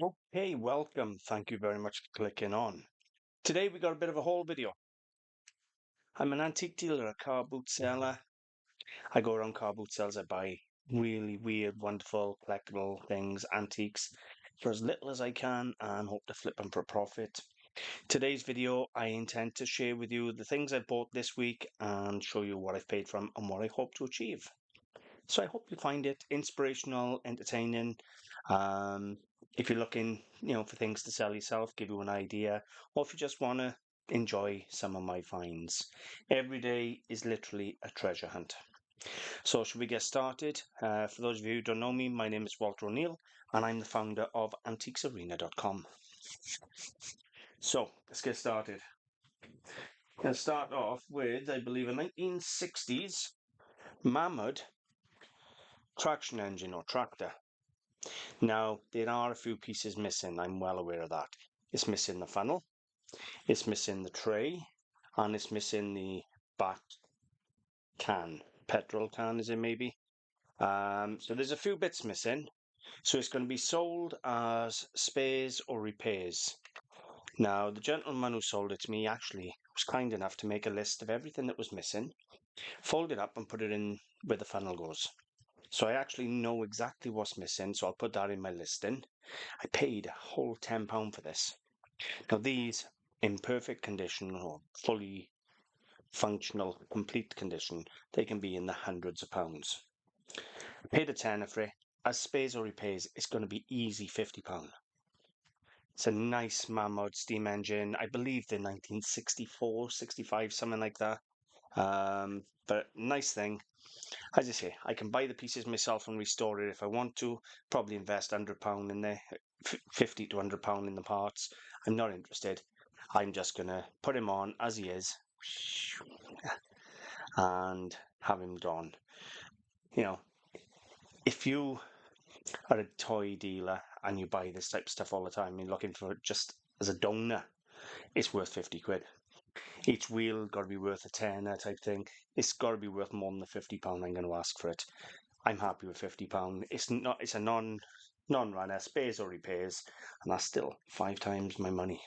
Okay, welcome. Thank you very much for clicking on. Today we got a bit of a haul video. I'm an antique dealer, a car boot seller. I go around car boot sales. I buy really weird, wonderful, collectible things, antiques, for as little as I can and hope to flip them for a profit. Today's video, I intend to share with you the things I bought this week and show you what I've paid for them and what I hope to achieve. So I hope you find it inspirational, entertaining. Um, if you're looking, for things to sell yourself, give you an idea, or if you just want to enjoy some of my finds. Every day is literally a treasure hunt. So should we get started? For those of you who don't know me, my name is Walter O'Neill, and I'm the founder of antiquesarena.com. So let's get started. Let's start off with, I believe, a 1960s Mamod traction engine or tractor. Now, there are a few pieces missing, I'm well aware of that. It's missing the funnel, it's missing the tray, and it's missing the back can. Petrol can, is it maybe? So there's a few bits missing. So it's going to be sold as spares or repairs. Now, the gentleman who sold it to me actually was kind enough to make a list of everything that was missing, fold it up and put it in where the funnel goes. So I actually know exactly what's missing, so I'll put that in my listing. I paid a whole £10 for this. Now these, in perfect condition or fully functional, complete condition, they can be in the hundreds of pounds. I paid a tenner for it. As spares or repairs, it's going to be easy £50. It's a nice Mamod steam engine. I believe they're 1964, 65, something like that. But nice thing. As I say, I can buy the pieces myself and restore it if I want to. Probably invest £100 in there, 50 to £100 in the parts. I'm not interested. I'm just gonna put him on as he is and have him gone. If you are a toy dealer and you buy this type of stuff all the time, you're looking for it just as a donor, it's worth 50 quid. Each wheel got to be worth a tenner type thing. It's got to be worth more than the £50 I'm going to ask for it. I'm happy with £50. It's a non-runner, spares or repairs, and that's still 5 times my money.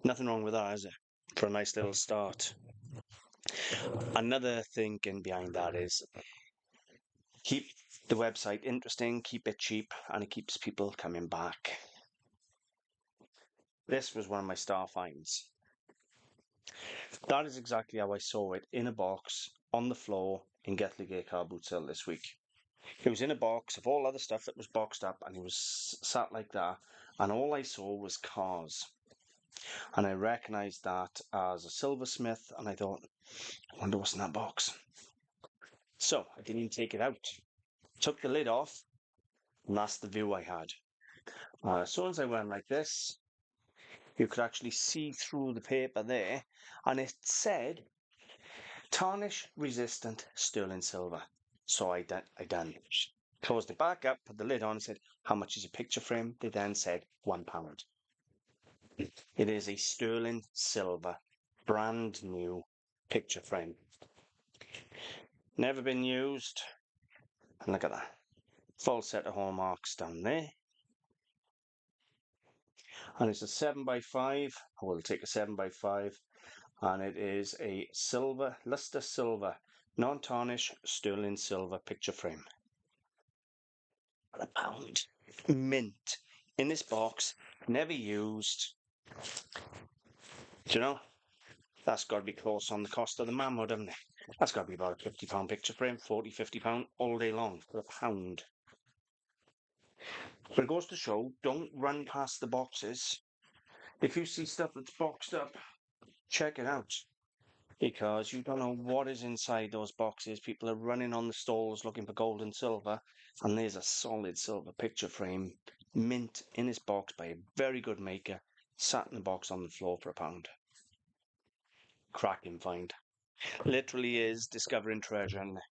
Nothing wrong with that, is it? For a nice little start. Another thinking behind that is keep the website interesting, keep it cheap, and it keeps people coming back. This was one of my star finds. That is exactly how I saw it, in a box on the floor in Getlegate car boot sale this week. It was in a box of all other stuff that was boxed up, and it was sat like that, and all I saw was cars. And I recognised that as a silversmith, and I thought, I wonder what's in that box. So I didn't even take it out. Took the lid off, and that's the view I had. As soon as I went like this, you could actually see through the paper there, and it said tarnish resistant sterling silver. So I done closed it back up, put the lid on, and said, how much is a picture frame? They then said £1. It is a sterling silver, brand new picture frame. Never been used. And look at that. Full set of hallmarks down there. And it's a 7x5. I will take a 7x5. And it is a silver, luster silver, non-tarnish sterling silver picture frame. £1. Mint. In this box. Never used. Do you know? That's got to be close on the cost of the Mamod, hasn't it? That's got to be about a £50 picture frame, £40–50 all day long for £1. But it goes to show, don't run past the boxes. If you see stuff that's boxed up, check it out. Because you don't know what is inside those boxes. People are running on the stalls looking for gold and silver, and there's a solid silver picture frame, mint in its box by a very good maker, sat in the box on the floor for £1. Cracking find. Literally is discovering treasure, isn't it?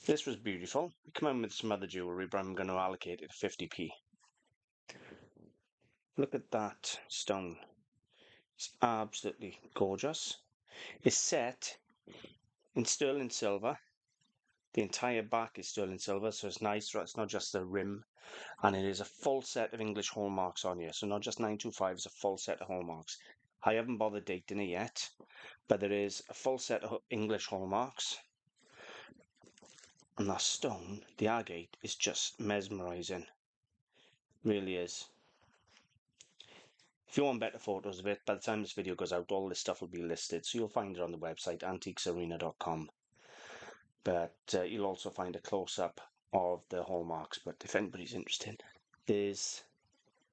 This was beautiful. We come in with some other jewellery, but I'm going to allocate it 50p. Look at that stone. It's absolutely gorgeous. It's set in sterling silver, The entire back is sterling silver, so it's nice. It's not just the rim, and it is a full set of English hallmarks on here. So not just 925, it's a full set of hallmarks. I haven't bothered dating it yet, but there is a full set of English hallmarks. And that stone, the agate, is just mesmerising. Really is. If you want better photos of it, by the time this video goes out, all this stuff will be listed. So you'll find it on the website, antiquesarena.com. But you'll also find a close-up of the hallmarks. But if anybody's interested, there's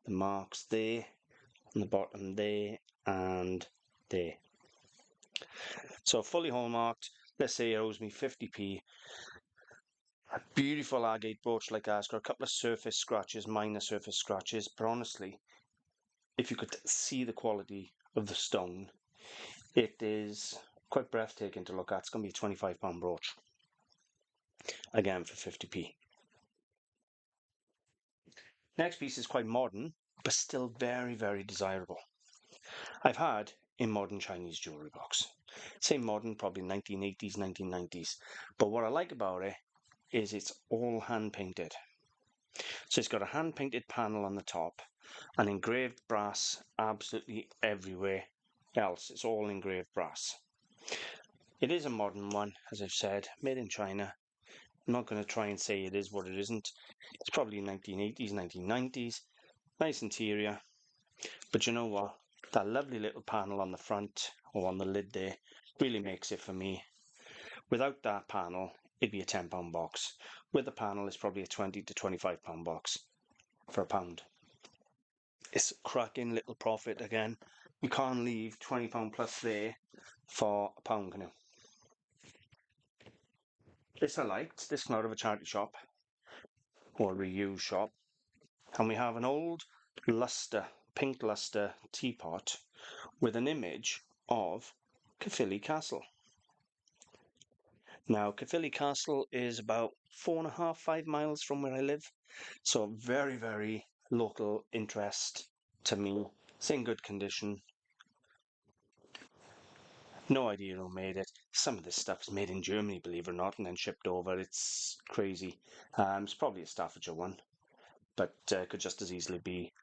the marks there, on the bottom there, and there. So fully hallmarked, let's say it owes me 50p. A beautiful agate brooch like that. It's got a couple of surface scratches, minor surface scratches, but honestly, if you could see the quality of the stone, it is quite breathtaking to look at. It's going to be a £25 brooch. Again, for 50p. Next piece is quite modern, but still very, very desirable. I've had a modern Chinese jewellery box. Say modern, probably 1980s, 1990s. But what I like about it is it's all hand-painted. So it's got a hand-painted panel on the top and engraved brass absolutely everywhere else. It's all engraved brass. It is a modern one, as I've said, made in China. I'm not going to try and say it is what it isn't. It's probably 1980s, 1990s. Nice interior. But you know what? That lovely little panel on the front or on the lid there really makes it for me. Without that panel, it'd be a £10 box. With the panel, it's probably a £20 to £25 box for £1. It's a cracking little profit again. You can't leave £20 plus there for £1, can you? This I liked. This came out of a charity shop or a reuse shop. And we have an old luster, pink luster teapot with an image of Caerphilly Castle. Now, Caerphilly Castle is about 4.5, 5 miles from where I live. So very, very local interest to me. It's in good condition. No idea who made it. Some of this stuff is made in Germany, believe it or not, and then shipped over. It's crazy. It's probably a Staffordshire one, but could just as easily be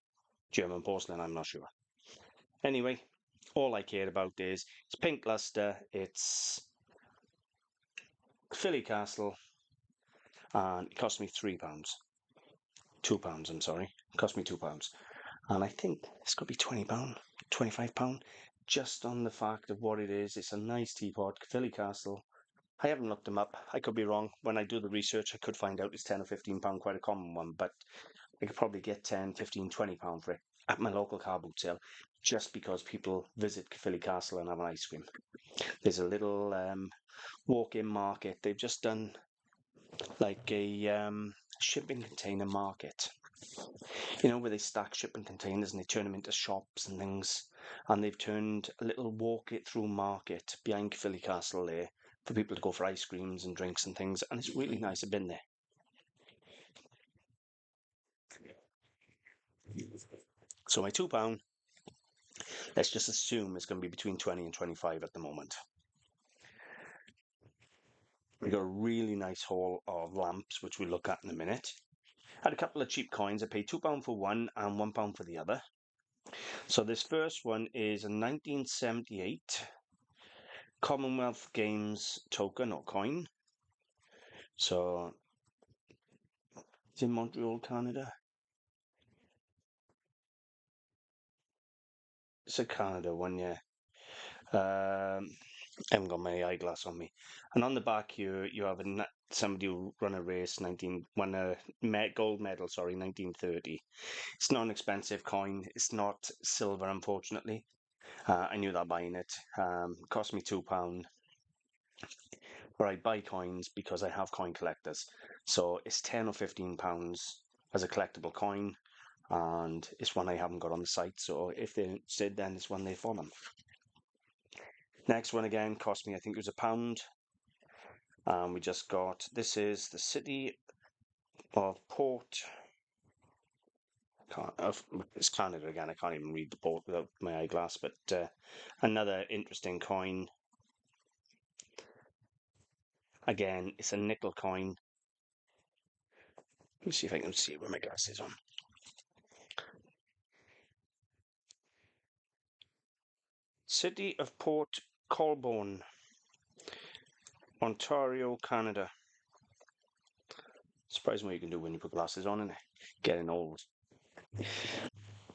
German porcelain, I'm not sure. Anyway, all I care about is it's pink luster, it's Caerphilly Castle, and it cost me £3. £2, I'm sorry. It cost me £2. And I think it's got to be £20, £25, just on the fact of what it is. It's a nice teapot, Caerphilly Castle. I haven't looked them up. I could be wrong. When I do the research, I could find out it's £10 or £15, quite a common one, but I could probably get £10, £15, £20 for it at my local car boot sale, just because people visit Caerphilly Castle and have an ice cream. There's a little walk-in market. They've just done like a shipping container market. You know, where they stack shipping containers and they turn them into shops and things. And they've turned a little walk-it-through market behind Caerphilly Castle there for people to go for ice creams and drinks and things. And it's really nice. I've been there. So my £2, let's just assume it's going to be between 20 and 25 at the moment. We got a really nice haul of lamps, which we'll look at in a minute. Had a couple of cheap coins. I paid £2 for one and £1 for the other. So this first one is a 1978 Commonwealth Games token or coin. So it's in Montreal, Canada. It's a Canada one, yeah. I haven't got my eyeglass on me. And on the back here, you have somebody who run a race, won a gold medal, sorry, 1930. It's not an expensive coin. It's not silver, unfortunately. I knew that buying it. Cost me £2. Where I buy coins because I have coin collectors. So it's £10 or £15 as a collectible coin. And it's one I haven't got on the site. So if they're interested, then it's one they for them. Next one again cost me, I think it was £1. We just got, this is the city of Port. It's Canada again. I can't even read the port without my eyeglass. But another interesting coin. Again, it's a nickel coin. Let me see if I can see it with my glasses on. City of Port Colborne, Ontario, Canada. Surprising what you can do when you put glasses on and getting old.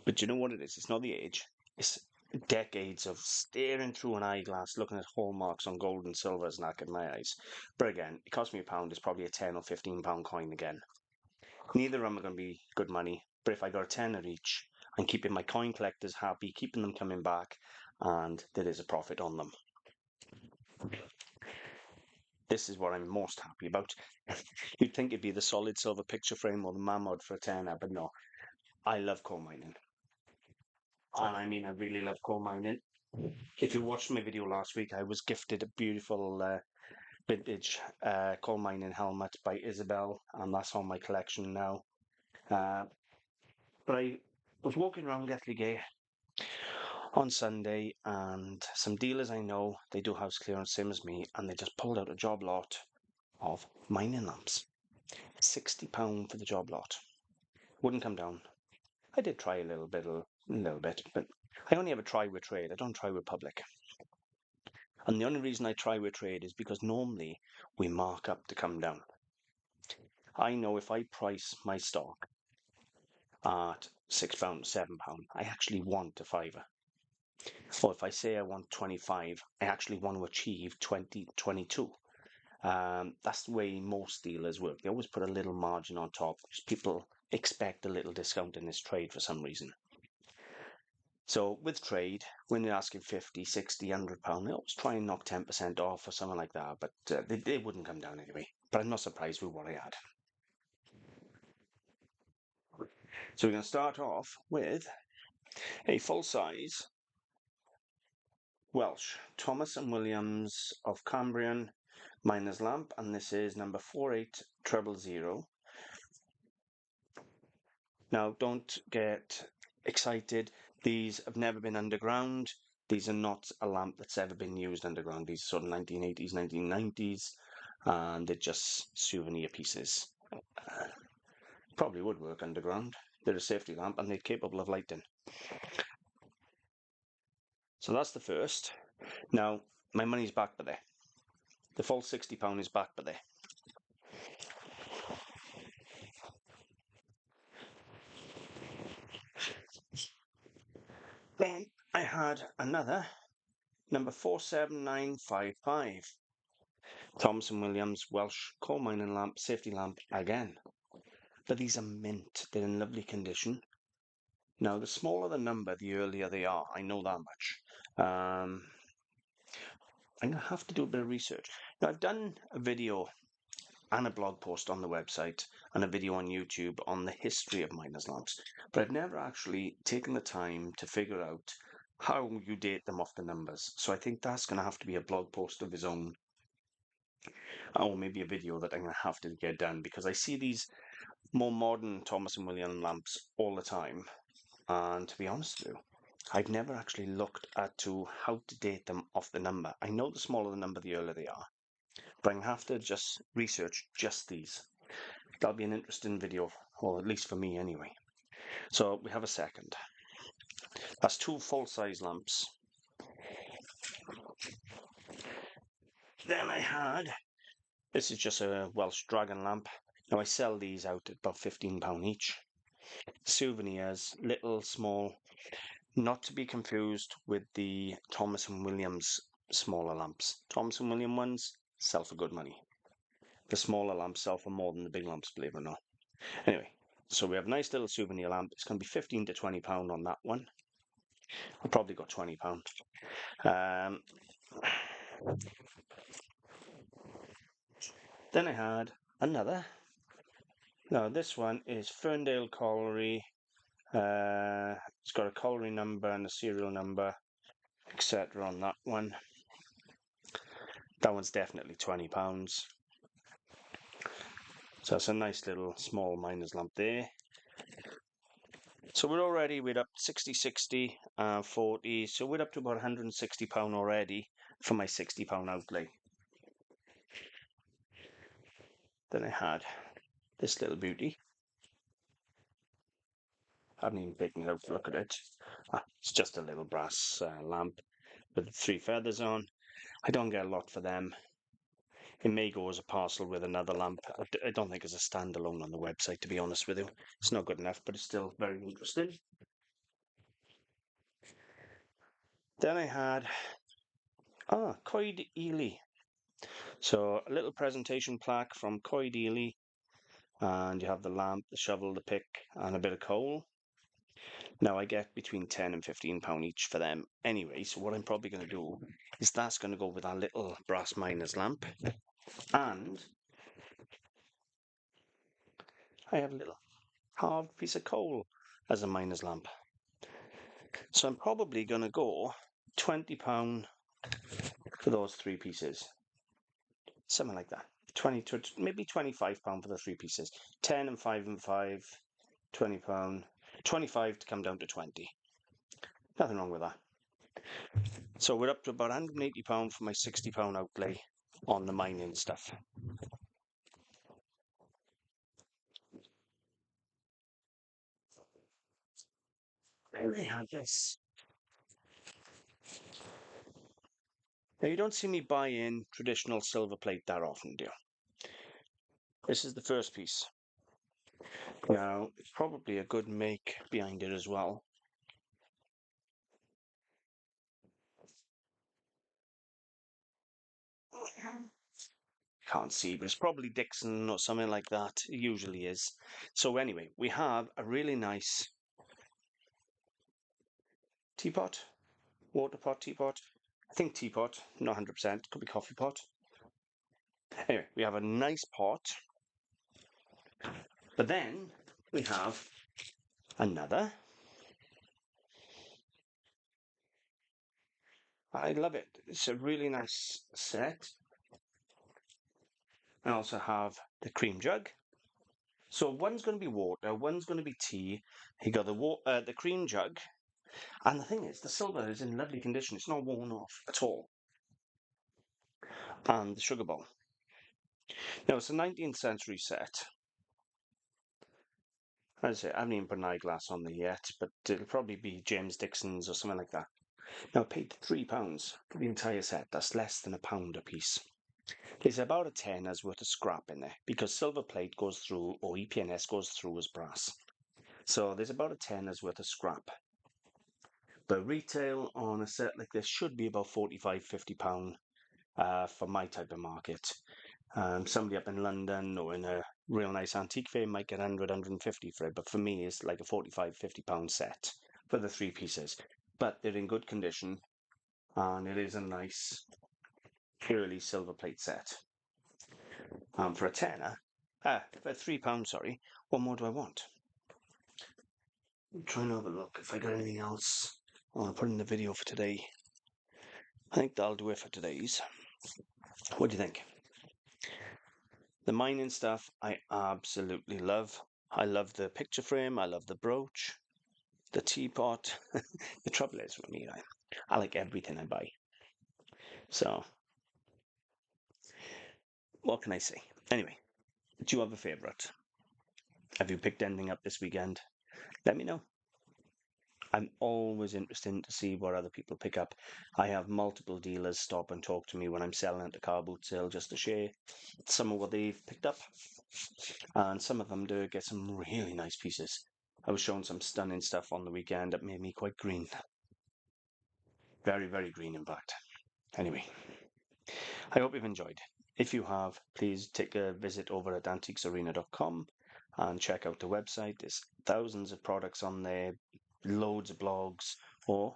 But you know what it is? It's not the age. It's decades of staring through an eyeglass, looking at hallmarks on gold and silver is knackered my eyes. But again, it cost me £1. It's probably a £10 or £15 coin again. Neither of them are going to be good money. But if I got a tenner each, I'm keeping my coin collectors happy, keeping them coming back, and there is a profit on them. This is what I'm most happy about. You'd think it'd be the solid silver picture frame or the Mamod for a tenner, but no. I love coal mining. And I mean, I really love coal mining. If you watched my video last week, I was gifted a beautiful vintage coal mining helmet by Isabel, and that's on my collection now. But I was walking around Gay on Sunday, and some dealers I know, they do house clearance, same as me, and they just pulled out a job lot of mining lamps. £60 for the job lot. Wouldn't come down. I did try a little bit, but I only ever try with trade. I don't try with public. And the only reason I try with trade is because normally we mark up to come down. I know if I price my stock at £6, £7, I actually want a fiver. Or if I say I want 25, I actually want to achieve 20, 22. That's the way most dealers work. They always put a little margin on top because people expect a little discount in this trade for some reason. So with trade, when you're asking 50, 60, £100, they always try and knock 10% off or something like that, but they wouldn't come down anyway. But I'm not surprised with what I had. So we're going to start off with a full-size Welsh Thomas and Williams of Cambrian miner's lamp, and this is number 48000. Now, don't get excited. These have never been underground. These are not a lamp that's ever been used underground. These are sort of 1980s, 1990s, and they're just souvenir pieces. Probably would work underground. They're a safety lamp, and they're capable of lighting. So that's the first. Now, my money's back by there. The full £60 is back by there. Then I had another number 47955. Thomson Williams Welsh coal mining lamp, safety lamp again. But these are mint. They're in lovely condition. Now, the smaller the number, the earlier they are. I know that much. I'm going to have to do a bit of research. Now, I've done a video and a blog post on the website and a video on YouTube on the history of miners' lamps, but I've never actually taken the time to figure out how you date them off the numbers. So I think that's going to have to be a blog post of its own, or maybe a video that I'm going to have to get done, because I see these more modern Thomas and William lamps all the time, and to be honest with you, I've never actually looked at how to date them off the number. I know the smaller the number, the earlier they are, but I'm going to have to just research just these. That'll be an interesting video, or at least for me anyway. So we have a second. That's two full-size lamps. Then I had, this is just a Welsh dragon lamp. Now I sell these out at about £15 each. Souvenirs, little, small, not to be confused with the Thomas and Williams smaller lamps. Thomas and Williams ones sell for good money. The smaller lamps sell for more than the big lamps, believe it or not. Anyway, so we have a nice little souvenir lamp. It's going to be £15 to £20 on that one. I probably got £20. Then I had another. Now this one is Ferndale Colliery. It's got a colliery number and a serial number, etc. on that one. That one's definitely £20. So it's a nice little small miner's lamp there. So we're up 60, 60, 40. So we're up to about £160 already for my £60 outlay. Then I had this little beauty. I haven't even taken it out to look at it. It's just a little brass lamp with 3 feathers on. I don't get a lot for them. It may go as a parcel with another lamp. I don't think it's a standalone on the website, to be honest with you. It's not good enough, but it's still very interesting. Then I had Coed Ely. So a little presentation plaque from Coed Ely, and you have the lamp, the shovel, the pick, and a bit of coal. Now I get between £10 and £15 each for them anyway, so what I'm probably going to do is that's going to go with our little brass miner's lamp, and I have a little carved piece of coal as a miner's lamp. So I'm probably going to go £20 for those 3 pieces. Something like that. 20 to maybe £25 for the 3 pieces. 10 and 5 and 5, £20. 25 to come down to 20. Nothing wrong with that. So we're up to about £180 for my £60 outlay on the mining stuff. There we have this. Now you don't see me buy in traditional silver plate that often, do you? This is the first piece. Now, it's probably a good make behind it as well. Can't see, but it's probably Dixon or something like that. It usually is. So anyway, we have a really nice teapot, water pot, teapot. I think teapot, not 100%. Could be coffee pot. Anyway, we have a nice pot. But then we have another. I love it. It's a really nice set. I also have the cream jug. So one's going to be water, one's going to be tea. You got the cream jug, and the thing is, the silver is in lovely condition. It's not worn off at all. And the sugar bowl. Now it's a 19th century set. As I say, I haven't even put an eyeglass on there yet, but it'll probably be James Dixon's or something like that. Now I paid £3 for the entire set. That's less than £1 a piece. There's about a tenner's worth of scrap in there because silver plate goes through, or EPNS goes through as brass. So there's about a tenner's worth of scrap. But retail on a set like this should be about £45, £50 for my type of market. Somebody up in London or in a real nice antique fair might get 100, 150 for it. But for me, it's like a £45, £50 set for the 3 pieces. But they're in good condition, and it is a nice early silver plate set. For a tenner, for £3, sorry, what more do I want? I'm trying to have a look if I got anything else. I'll put in the video for today. I think that'll do it for today's. What do you think? The mining stuff I absolutely love. I love the picture frame. I love the brooch, the teapot. The trouble is with me, I like everything I buy. So, what can I say? Anyway, do you have a favourite? Have you picked anything up this weekend? Let me know. I'm always interested to see what other people pick up. I have multiple dealers stop and talk to me when I'm selling at the car boot sale just to share some of what they've picked up. And some of them do get some really nice pieces. I was shown some stunning stuff on the weekend that made me quite green. Very, very green, in fact. Anyway, I hope you've enjoyed. If you have, please take a visit over at antiquesarena.com and check out the website. There's thousands of products on there, loads of blogs, or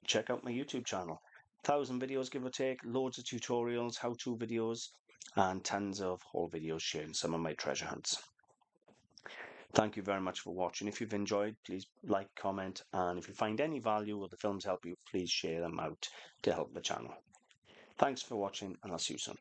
check out my YouTube channel. 1,000 videos, give or take, loads of tutorials, how-to videos, and tons of haul videos sharing some of my treasure hunts. Thank you very much for watching. If you've enjoyed, please like, comment, and if you find any value or the films help you, please share them out to help the channel. Thanks for watching, and I'll see you soon.